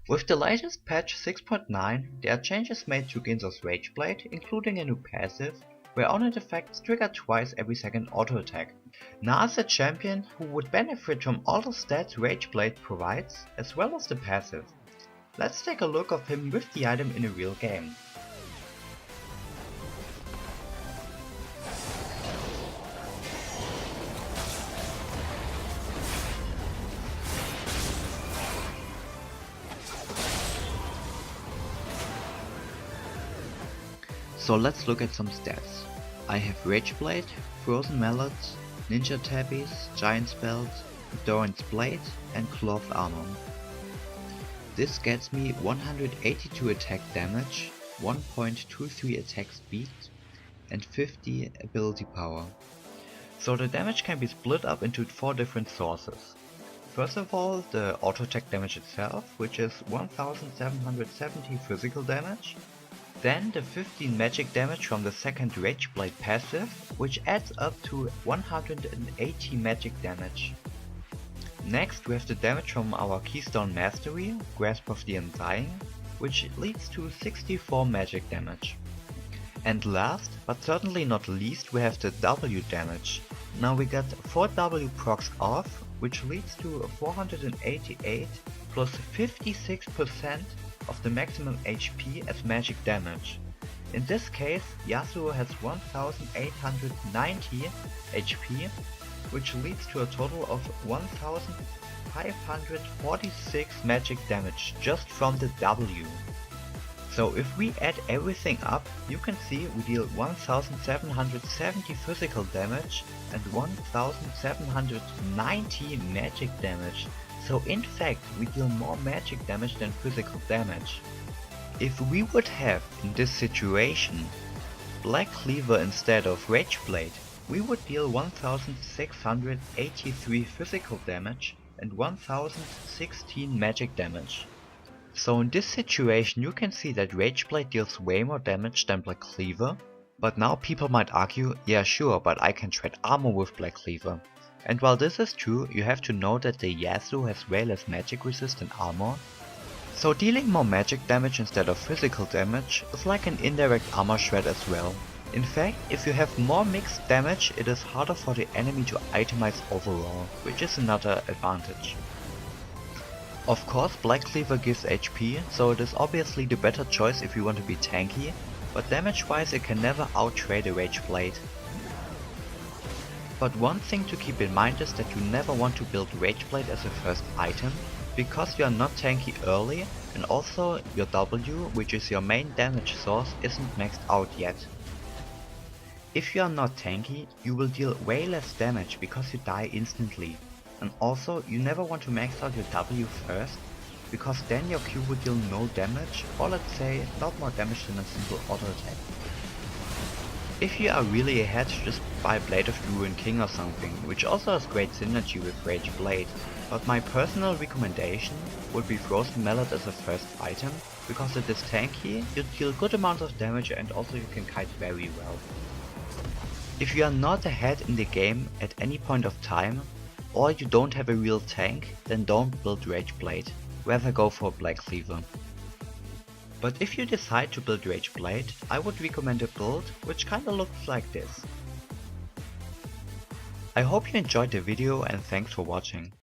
With the latest patch 6.9, there are changes made to Ginzo's Rageblade, including a new passive, where on-hit effects trigger twice every second auto attack. Gnar is a champion who would benefit from all the stats Rageblade provides, as well as the passive. Let's take a look of him with the item in a real game. So let's look at some stats. I have Rageblade, Frozen Mallet, Ninja Tabbies, Giant's Belt, Doran's Blade and Cloth Armor. This gets me 182 attack damage, 1.23 attack speed and 50 ability power. So the damage can be split up into 4 different sources. First of all, the auto attack damage itself, which is 1770 physical damage. Then the 15 magic damage from the second Rageblade passive, which adds up to 180 magic damage. Next we have the damage from our Keystone Mastery, Grasp of the Undying, which leads to 64 magic damage. And last, but certainly not least, we have the W damage. Now we got 4 W procs off, which leads to 488 plus 56% of the maximum HP as magic damage. In this case, Yasuo has 1890 HP, which leads to a total of 1546 magic damage just from the W. So if we add everything up, you can see we deal 1770 physical damage and 1790 magic damage. So in fact we deal more magic damage than physical damage. If we would have in this situation Black Cleaver instead of Rageblade, we would deal 1683 physical damage and 1016 magic damage. So in this situation you can see that Rageblade deals way more damage than Black Cleaver, but now people might argue, yeah sure, but I can trade armor with Black Cleaver. And while this is true, you have to know that the Yasuo has way less magic resist than armor. So dealing more magic damage instead of physical damage is like an indirect armor shred as well. In fact, if you have more mixed damage, it is harder for the enemy to itemize overall, which is another advantage. Of course, Black Cleaver gives HP, so it is obviously the better choice if you want to be tanky, but damage wise it can never outtrade a Rageblade. But one thing to keep in mind is that you never want to build Rageblade as a first item, because you are not tanky early and also your W, which is your main damage source, isn't maxed out yet. If you are not tanky, you will deal way less damage because you die instantly. And also, you never want to max out your W first, because then your Q would deal no damage, or let's say not more damage than a simple auto attack. If you are really ahead, just buy Blade of the Ruined King or something, which also has great synergy with Rageblade, but my personal recommendation would be Frozen Mallet as a first item, because it is tanky, you deal good amount of damage and also you can kite very well. If you are not ahead in the game at any point of time, or you don't have a real tank, then don't build Rageblade, rather go for Black Cleaver. But if you decide to build Rageblade, I would recommend a build which kinda looks like this. I hope you enjoyed the video and thanks for watching.